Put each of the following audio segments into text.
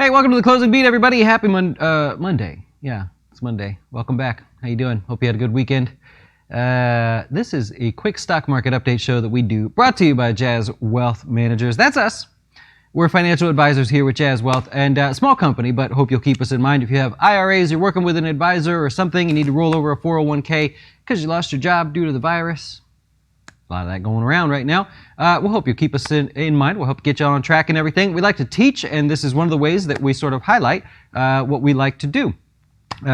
Hey, welcome to the Closing Beat, everybody. Happy Monday. Yeah, it's Monday. Welcome back. How you doing? Hope you had a good weekend. This is a quick stock market update show that we do, brought to you by Jazz Wealth Managers. That's us. We're financial advisors here with Jazz Wealth, and a small company, but hope you'll keep us in mind. If you have IRAs, you're working with an advisor or something, you need to roll over a 401k because you lost your job due to the virus. A lot of that going around right now. We'll hope you keep us in mind. We'll help get you on track and everything. We like to teach, and this is one of the ways that we sort of highlight what we like to do.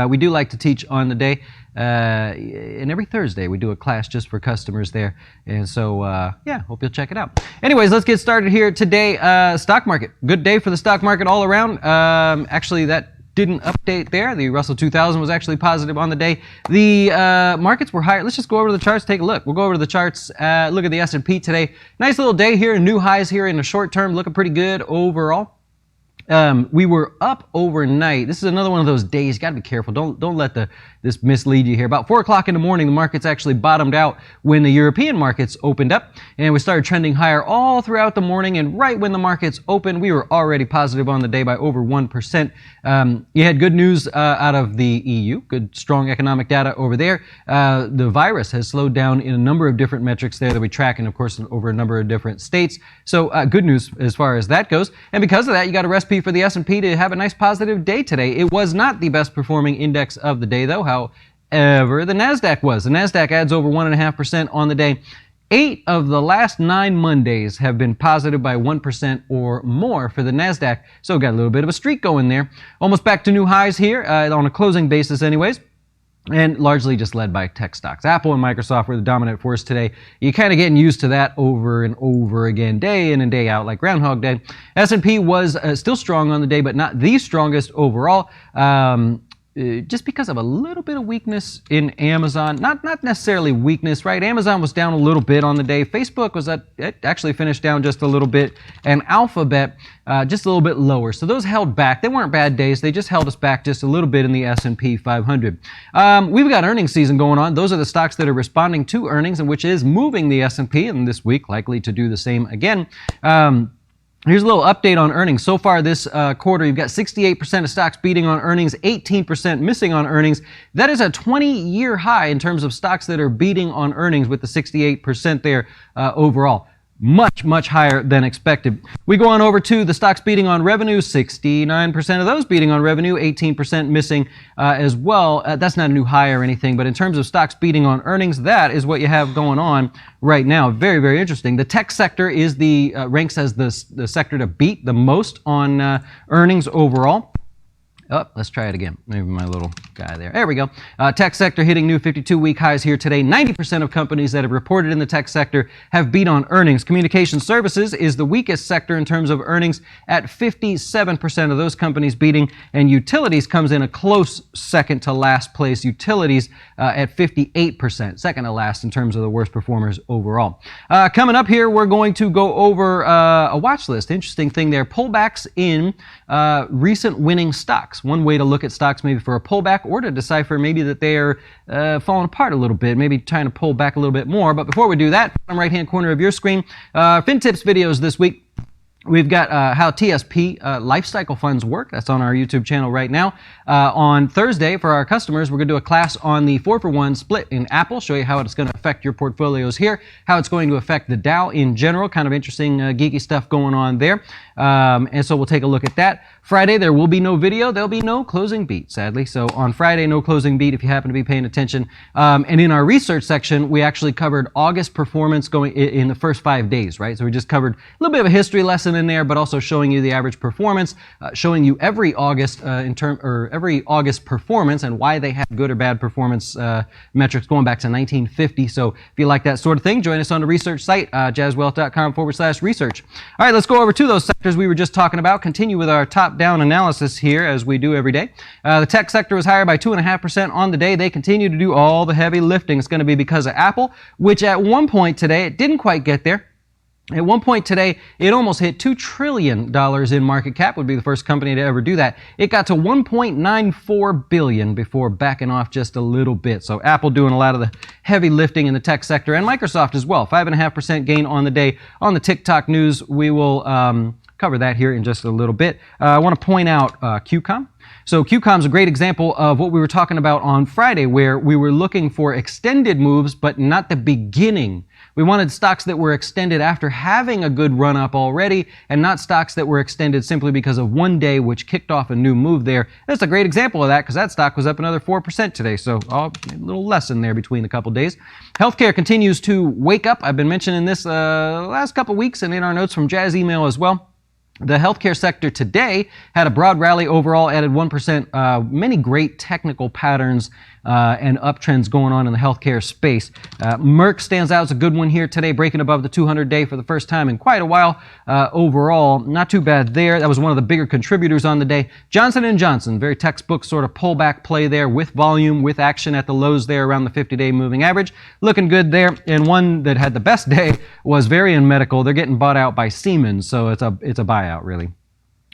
We do like to teach on the day, and every Thursday we do a class just for customers there. And so, yeah, hope you'll check it out. Anyways, let's get started here today. Stock market. Good day for the stock market all around. Actually, that didn't update there. The Russell 2000 was actually positive on the day. The markets were higher. Let's just go over to the charts, take a look. We'll go over to the charts, look at the S&P today. Nice little day here, new highs here in the short term, looking pretty good overall. We were up overnight. This is another one of those days. You got to be careful. Don't let this mislead you here. About 4 o'clock in the morning, the markets actually bottomed out when the European markets opened up, and we started trending higher all throughout the morning. And right when the markets opened, we were already positive on the day by over 1%. You had good news out of the EU, good strong economic data over there. The virus has slowed down in a number of different metrics there that we track, and of course over a number of different states. So good news as far as that goes. And because of that, you got a recipe for the S&P to have a nice positive day today. It was not the best performing index of the day, though. However, the NASDAQ was. The NASDAQ adds over 1.5% on the day. 8 of the last 9 Mondays have been positive by 1% or more for the NASDAQ. So got a little bit of a streak going there. Almost back to new highs here on a closing basis anyways. And largely just led by tech stocks. Apple and Microsoft were the dominant force today. You're kind of getting used to that over and over again, day in and day out, like Groundhog Day. S&P was still strong on the day, but not the strongest overall. Just because of a little bit of weakness in Amazon. Not necessarily weakness, right? Amazon was down a little bit on the day. Facebook it actually finished down just a little bit. And Alphabet just a little bit lower. So those held back. They weren't bad days. They just held us back just a little bit in the S&P 500. We've got earnings season going on. Those are the stocks that are responding to earnings, and which is moving the S&P, and this week likely to do the same again. Here's a little update on earnings. So far this quarter, you've got 68% of stocks beating on earnings, 18% missing on earnings. That is a 20-year high in terms of stocks that are beating on earnings, with the 68% there overall. Much higher than expected. We go on over to the stocks beating on revenue. 69% of those beating on revenue, 18% missing as well. That's not a new high or anything, but in terms of stocks beating on earnings, that is what you have going on right now. Very, very interesting. The tech sector is ranks as the sector to beat the most on earnings overall. Oh, let's try it again. Maybe my little guy there. There we go. Tech sector hitting new 52-week highs here today. 90% of companies that have reported in the tech sector have beat on earnings. Communication services is the weakest sector in terms of earnings, at 57% of those companies beating. And utilities comes in a close second to last place. Utilities at 58%, second to last in terms of the worst performers overall. Coming up here, we're going to go over a watch list. Interesting thing there. Pullbacks in recent winning stocks. One way to look at stocks maybe for a pullback, or to decipher maybe that they are falling apart a little bit, maybe trying to pull back a little bit more. But before we do that, bottom right-hand corner of your screen, FinTips videos this week. We've got how TSP life cycle funds work. That's on our YouTube channel right now. On Thursday, for our customers, we're going to do a class on the 4-for-1 split in Apple, show you how it's going to affect your portfolios here, how it's going to affect the Dow in general. Kind of interesting, geeky stuff going on there. And so we'll take a look at that. Friday, there will be no video. There'll be no closing beat, sadly. So on Friday, no closing beat if you happen to be paying attention. And in our research section, we actually covered August performance going in the first 5 days, right? So we just covered a little bit of a history lesson in there, but also showing you the average performance, showing you every August every August performance and why they have good or bad performance metrics going back to 1950. So if you like that sort of thing, join us on the research site, jazzwealth.com/research. All right, let's go over to those sectors we were just talking about. Continue with our top-down analysis here as we do every day. The tech sector was higher by 2.5% on the day. They continue to do all the heavy lifting. It's going to be because of Apple, which at one point today, it didn't quite get there. At one point today, it almost hit $2 trillion in market cap. Would be the first company to ever do that. It got to $1.94 billion before backing off just a little bit. So Apple doing a lot of the heavy lifting in the tech sector, and Microsoft as well. 5.5% gain on the day. On the TikTok news, we will cover that here in just a little bit. I want to point out QCOM. So QCOM is a great example of what we were talking about on Friday, where we were looking for extended moves, but not the beginning. We wanted stocks that were extended after having a good run up already, and not stocks that were extended simply because of one day, which kicked off a new move there. That's a great example of that because that stock was up another 4% today. So a little lesson there between a couple days. Healthcare continues to wake up. I've been mentioning this last couple weeks and in our notes from Jazz email as well. The healthcare sector today had a broad rally overall, added 1%. Many great technical patterns and uptrends going on in the healthcare space. Merck stands out as a good one here today, breaking above the 200-day for the first time in quite a while. Overall, not too bad there. That was one of the bigger contributors on the day. Johnson & Johnson, very textbook sort of pullback play there with volume, with action at the lows there around the 50-day moving average. Looking good there. And one that had the best day was Varian Medical. They're getting bought out by Siemens, so it's a buyout really.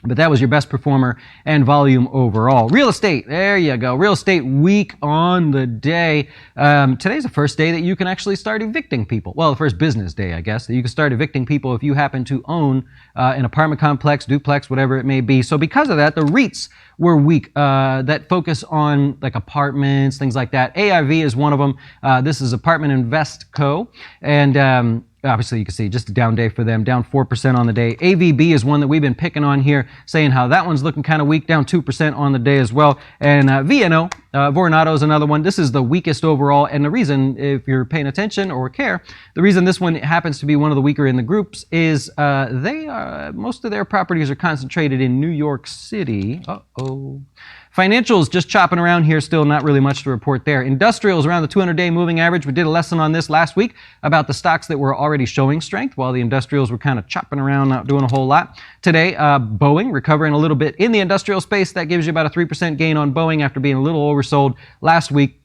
But that was your best performer and volume overall. Real estate, there you go. Real estate week on the day. Today's the first day that you can actually start evicting people. Well, the first business day, I guess, that you can start evicting people if you happen to own an apartment complex, duplex, whatever it may be. So because of that, the REITs were weak that focus on like apartments, things like that. AIV is one of them. This is Apartment Invest Co. And obviously, you can see just a down day for them, down 4% on the day. AVB is one that we've been picking on here, saying how that one's looking kind of weak, down 2% on the day as well. And VNO, Vornado is another one. This is the weakest overall. And the reason, if you're paying attention or care, the reason this one happens to be one of the weaker in the groups is most of their properties are concentrated in New York City. Financials just chopping around here, still not really much to report there. Industrials around the 200-day moving average. We did a lesson on this last week about the stocks that were already showing strength while the industrials were kind of chopping around, not doing a whole lot. Today, Boeing recovering a little bit in the industrial space. That gives you about a 3% gain on Boeing after being a little oversold last week.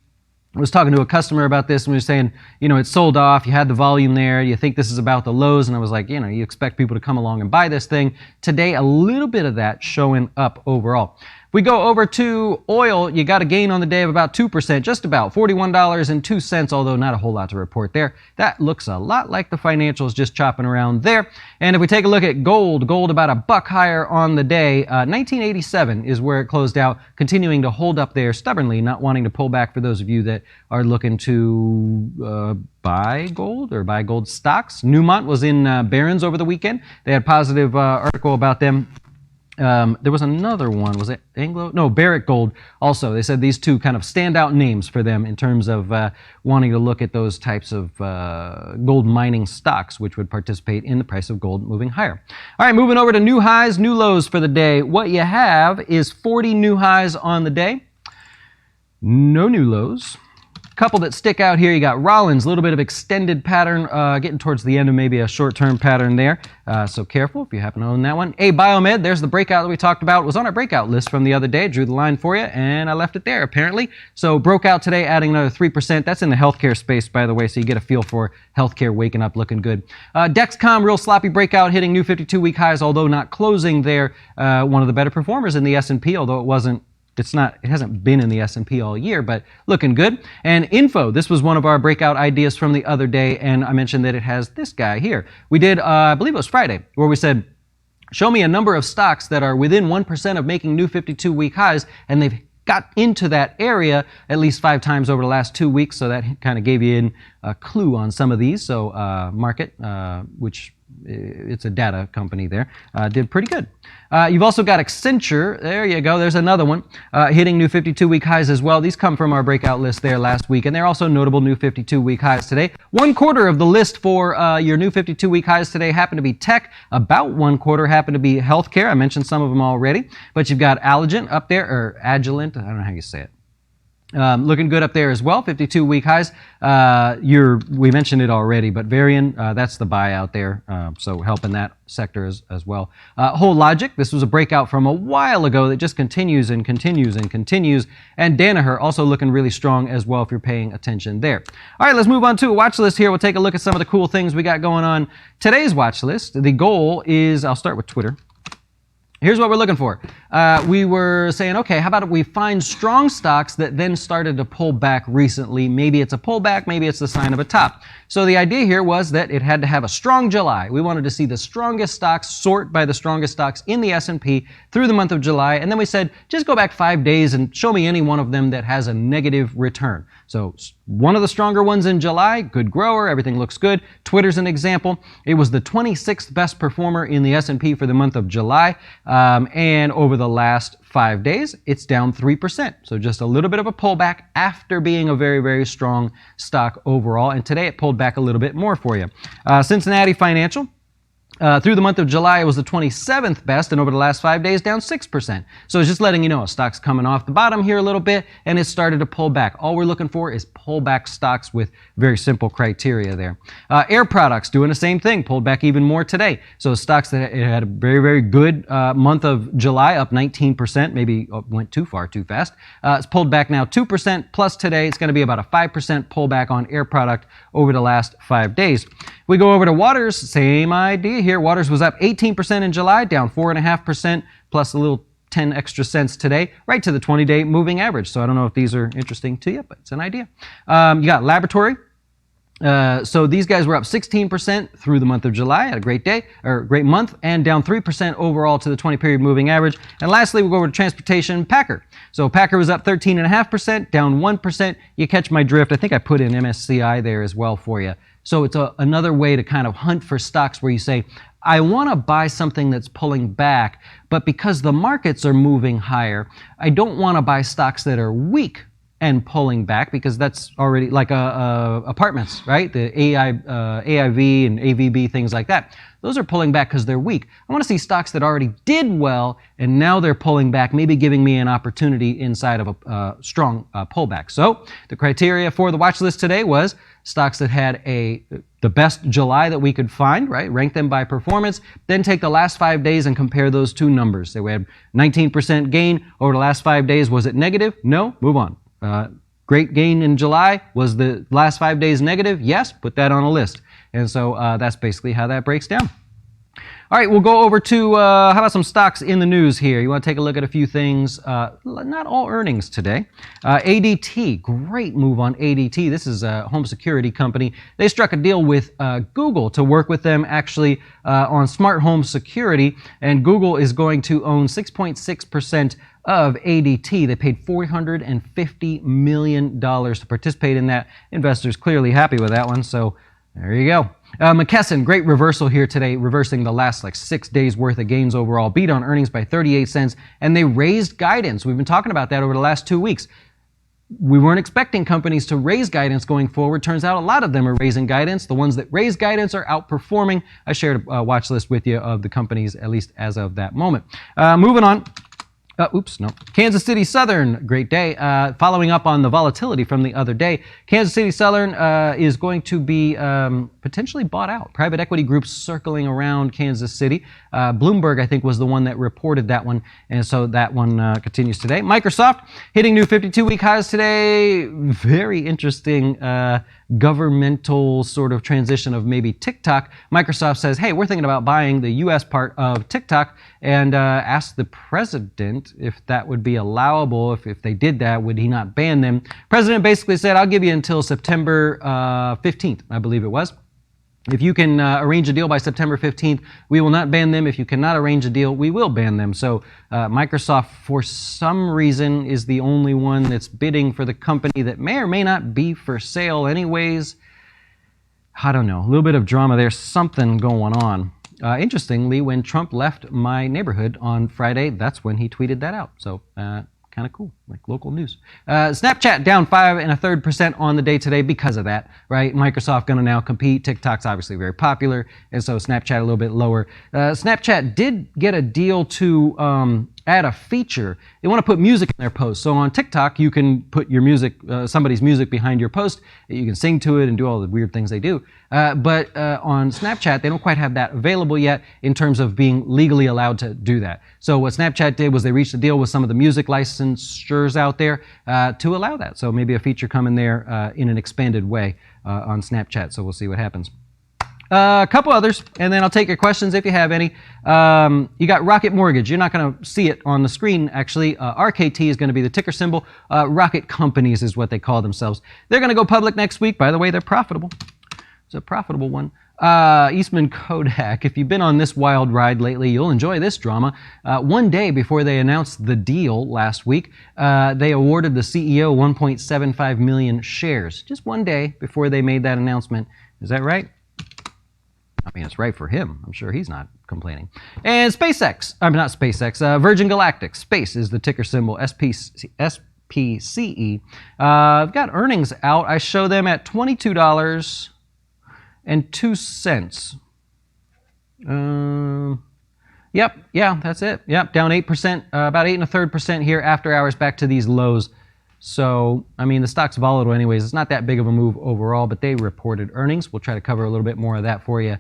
I was talking to a customer about this and we were saying, it's sold off, you had the volume there, you think this is about the lows, and I was like, you expect people to come along and buy this thing. Today, a little bit of that showing up overall. If we go over to oil, you got a gain on the day of about 2%, just about $41.02, although not a whole lot to report there. That looks a lot like the financials just chopping around there. And if we take a look at gold about $1 higher on the day. 1987 is where it closed out, continuing to hold up there stubbornly, not wanting to pull back for those of you that are looking to buy gold or buy gold stocks. Newmont was in Barron's over the weekend. They had a positive article about them. There was another one, was it Anglo? No, Barrick Gold also. They said these two kind of standout names for them in terms of wanting to look at those types of gold mining stocks, which would participate in the price of gold moving higher. All right, moving over to new highs, new lows for the day. What you have is 40 new highs on the day, no new lows. Couple that stick out here, you got Rollins, a little bit of extended pattern, getting towards the end of maybe a short-term pattern there. So careful if you happen to own that one. Biomed, there's the breakout that we talked about. It was on our breakout list from the other day. Drew the line for you, and I left it there, apparently. So broke out today, adding another 3%. That's in the healthcare space, by the way, so you get a feel for healthcare waking up looking good. Dexcom, real sloppy breakout, hitting new 52-week highs, although not closing there. One of the better performers in the S&P, although it hasn't been in the S&P all year, but looking good. And Info, this was one of our breakout ideas from the other day, and I mentioned that it has this guy here. We did, I believe it was Friday, where we said, show me a number of stocks that are within 1% of making new 52-week highs, and they've got into that area at least 5 times over the last 2 weeks, so that kind of gave you a clue on some of these. So Market, which it's a data company there, did pretty good. You've also got Accenture. There you go. There's another one hitting new 52-week highs as well. These come from our breakout list there last week, and they're also notable new 52-week highs today. 1/4 of the list for your new 52-week highs today happen to be tech. About 1/4 happen to be healthcare. I mentioned some of them already, but you've got Agilent up there, or Agilent. I don't know how you say it. Looking good up there as well, 52-week highs. We mentioned it already, but Varian, that's the buyout there, so helping that sector as well. Whole Logic, this was a breakout from a while ago that just continues and continues and continues. And Danaher also looking really strong as well if you're paying attention there. All right, let's move on to a watch list here. We'll take a look at some of the cool things we got going on. Today's watch list, the goal is, I'll start with Twitter. Here's what we're looking for. we were saying, okay, how about if we find strong stocks that then started to pull back recently? Maybe it's a pullback, maybe it's the sign of a top. So the idea here was that it had to have a strong July. We wanted to see the strongest stocks sort by the strongest stocks in the S&P through the month of July. And then we said, just go back 5 days and show me any one of them that has a negative return. So one of the stronger ones in July, good grower, everything looks good. Twitter's an example. It was the 26th best performer in the S&P for the month of July. And over the last 5 days, it's down 3%. So just a little bit of a pullback after being a very, very strong stock overall. And today it pulled back a little bit more for you. Cincinnati Financial. Through the month of July, it was the 27th best, and over the last 5 days, down 6%. So it's just letting you know, stock's coming off the bottom here a little bit, and it started to pull back. All we're looking for is pullback stocks with very simple criteria there. Air Products doing the same thing, pulled back even more today. So stocks that had a very, very good month of July, up 19%, maybe went too far too fast. It's pulled back now 2%, plus today it's going to be about a 5% pullback on Air Product over the last 5 days. We go over to Waters, same idea here. Waters was up 18% in July, down 4.5%, plus a little 10 extra cents today, right to the 20-day moving average. So I don't know if these are interesting to you, but it's an idea. You got Laboratory. So these guys were up 16% through the month of July, had a great day, or great month, and down 3% overall to the 20-period moving average. And lastly, we'll go over to Transportation, Packer. So Packer was up 13.5%, down 1%. You catch my drift. I think I put in MSCI there as well for you. So it's another way to kind of hunt for stocks where you say, I want to buy something that's pulling back, but because the markets are moving higher, I don't want to buy stocks that are weak and pulling back, because that's already like apartments, right? The AIV and AVB, things like that. Those are pulling back because they're weak. I want to see stocks that already did well and now they're pulling back, maybe giving me an opportunity inside of a strong pullback. So the criteria for the watch list today was stocks that had the best July that we could find, right? Rank them by performance, then take the last 5 days and compare those two numbers. So we had 19% gain over the last 5 days. Was it negative? No. Move on. Great gain in July. Was the last 5 days negative? Yes. Put that on a list. And so that's basically how that breaks down. All right, we'll go over to, how about some stocks in the news here? You want to take a look at a few things. Not all earnings today. ADT, great move on ADT. This is a home security company. They struck a deal with Google to work with them actually on smart home security. And Google is going to own 6.6% of ADT. They paid $450 million to participate in that. Investors clearly happy with that one, so there you go. McKesson, great reversal here today, reversing the last 6 days worth of gains overall. Beat on earnings by 38 cents, and they raised guidance. We've been talking about that over the last 2 weeks. We weren't expecting companies to raise guidance going forward. Turns out a lot of them are raising guidance. The ones that raise guidance are outperforming. I shared a watch list with you of the companies, at least as of that moment. Moving on. Kansas City Southern, great day. Following up on the volatility from the other day, Kansas City Southern is going to be potentially bought out. Private equity groups circling around Kansas City. Bloomberg, I think, was the one that reported that one, and so that one continues today. Microsoft hitting new 52-week highs today. Very interesting governmental sort of transition of maybe TikTok. Microsoft says, hey, we're thinking about buying the U.S. part of TikTok, and asked the president if that would be allowable. If they did that, would he not ban them? President basically said, I'll give you until September 15th, I believe it was. If you can arrange a deal by September 15th, we will not ban them. If you cannot arrange a deal, we will ban them. So Microsoft, for some reason, is the only one that's bidding for the company that may or may not be for sale anyways. I don't know. A little bit of drama. There's something going on. Interestingly, when Trump left my neighborhood on Friday, that's when he tweeted that out. So kind of cool, like local news. Snapchat down 5.33% on the day today because of that, right? Microsoft going to now compete. TikTok's obviously very popular, and so Snapchat a little bit lower. Snapchat did get a deal to add a feature. They want to put music in their posts. So on TikTok, you can put your music, somebody's music behind your post. You can sing to it and do all the weird things they do. But on Snapchat, they don't quite have that available yet in terms of being legally allowed to do that. So what Snapchat did was they reached a deal with some of the music licensors out there to allow that. So maybe a feature coming there in an expanded way on Snapchat. So we'll see what happens. A couple others, and then I'll take your questions if you have any. You got Rocket Mortgage. You're not going to see it on the screen, actually. RKT is going to be the ticker symbol. Rocket Companies is what they call themselves. They're going to go public next week. By the way, they're profitable. It's a profitable one. Eastman Kodak. If you've been on this wild ride lately, you'll enjoy this drama. One day before they announced the deal last week, they awarded the CEO 1.75 million shares. Just one day before they made that announcement. Is that right? I mean, it's right for him. I'm sure he's not complaining. And SpaceX. I'm not SpaceX. Virgin Galactic. Space is the ticker symbol. SPCE. I've got earnings out. I show them at $22.02. Yep, yeah, that's it. Yep, down 8%, about 8 1/3% here after hours back to these lows. So, I mean, the stock's volatile anyways. It's not that big of a move overall, but they reported earnings. We'll try to cover a little bit more of that for you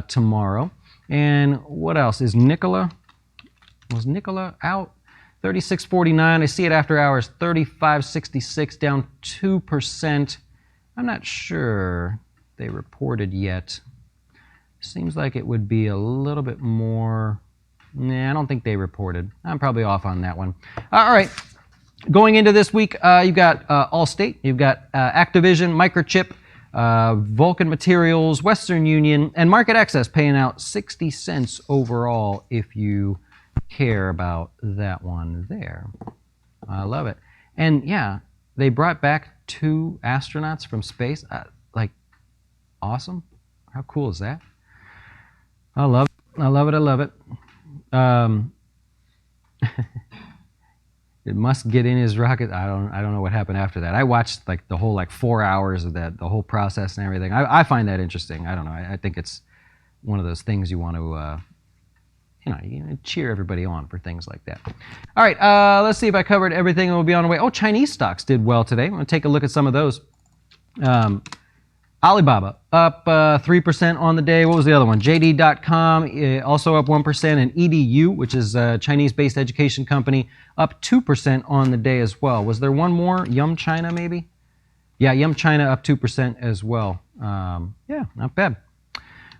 tomorrow. And what else? Is Nikola? Was Nikola out? 36.49. I see it after hours. 35.66, down 2%. I'm not sure they reported yet. Seems like it would be a little bit more. Nah, I don't think they reported. I'm probably off on that one. All right. Going into this week, you've got Allstate, you've got Activision, Microchip, Vulcan Materials, Western Union, and Market Access paying out 60 cents overall if you care about that one there. I love it. And yeah, they brought back 2 astronauts from space. Like, awesome. How cool is that? I love it. I love it. I love it. It must get in his rocket. I don't know what happened after that. I watched like the whole 4 hours of that, the whole process and everything. I find that interesting. I don't know. I think it's one of those things you want to, you cheer everybody on for things like that. All right, let's see if I covered everything and we'll be on the way. Oh, Chinese stocks did well today. I'm going to take a look at some of those. Alibaba up 3% on the day. What was the other one? JD.com also up 1%, and EDU, which is a Chinese-based education company, up 2% on the day as well. Was there one more? Yum China, maybe? Yeah, Yum China up 2% as well. Yeah, not bad.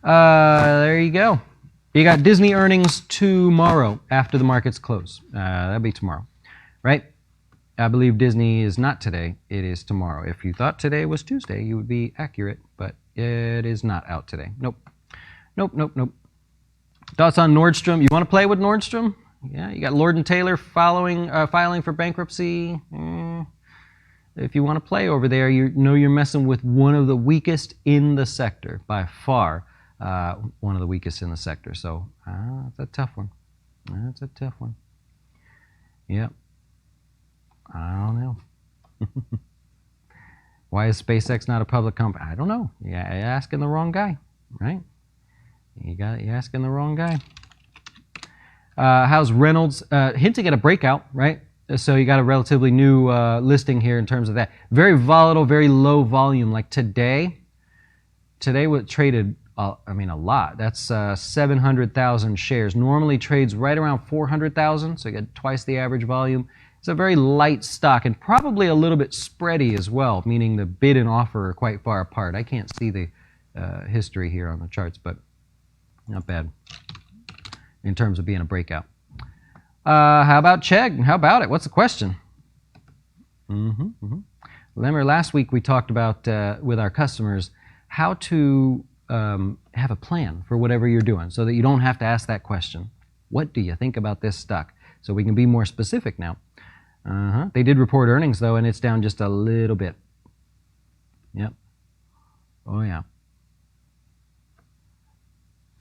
There you go. You got Disney earnings tomorrow after the markets close. That'll be tomorrow, right? I believe Disney is not today. It is tomorrow. If you thought today was Tuesday, you would be accurate, but it is not out today. Nope. Nope, nope, nope. Thoughts on Nordstrom? You want to play with Nordstrom? Yeah, you got Lord & Taylor filing for bankruptcy. If you want to play over there, you know you're messing with one of the weakest in the sector, by far. One of the weakest in the sector. So that's a tough one. That's a tough one. Yep. I don't know. Why is SpaceX not a public company? I don't know. You're asking the wrong guy, right? You're asking the wrong guy. How's Reynolds? Hinting at a breakout, right? So you got a relatively new listing here in terms of that. Very volatile, very low volume. Like today what traded, a lot. That's 700,000 shares. Normally trades right around 400,000, so you get twice the average volume. It's a very light stock and probably a little bit spready as well, meaning the bid and offer are quite far apart. I can't see the history here on the charts, but not bad in terms of being a breakout. How about Chegg? How about it? What's the question? Remember last week we talked about with our customers how to have a plan for whatever you're doing so that you don't have to ask that question. What do you think about this stock? So we can be more specific now. They did report earnings, though, and it's down just a little bit. Yep. Oh, yeah.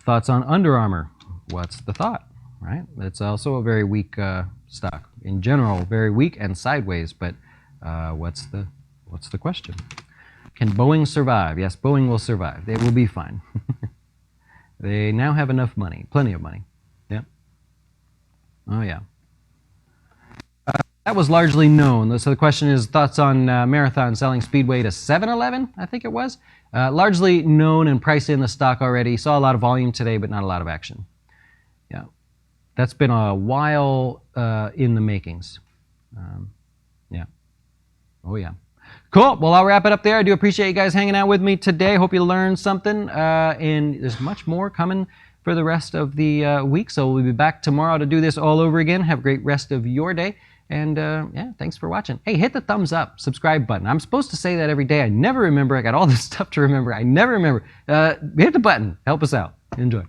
Thoughts on Under Armour? What's the thought, right? It's also a very weak stock. In general, very weak and sideways, but what's the question? Can Boeing survive? Yes, Boeing will survive. They will be fine. They now have enough money, plenty of money. Yep. Oh, yeah. That was largely known. So the question is thoughts on Marathon selling Speedway to 7-Eleven, I think it was. Largely known and priced in the stock already. Saw a lot of volume today, but not a lot of action. Yeah, that's been a while in the makings. Yeah. Oh, yeah. Cool. Well, I'll wrap it up there. I do appreciate you guys hanging out with me today. Hope you learned something. And there's much more coming for the rest of the week. So we'll be back tomorrow to do this all over again. Have a great rest of your day. And yeah, thanks for watching. Hey, hit the thumbs up, subscribe button. I'm supposed to say that every day. I never remember. I got all this stuff to remember. I never remember. Hit the button. Help us out. Enjoy.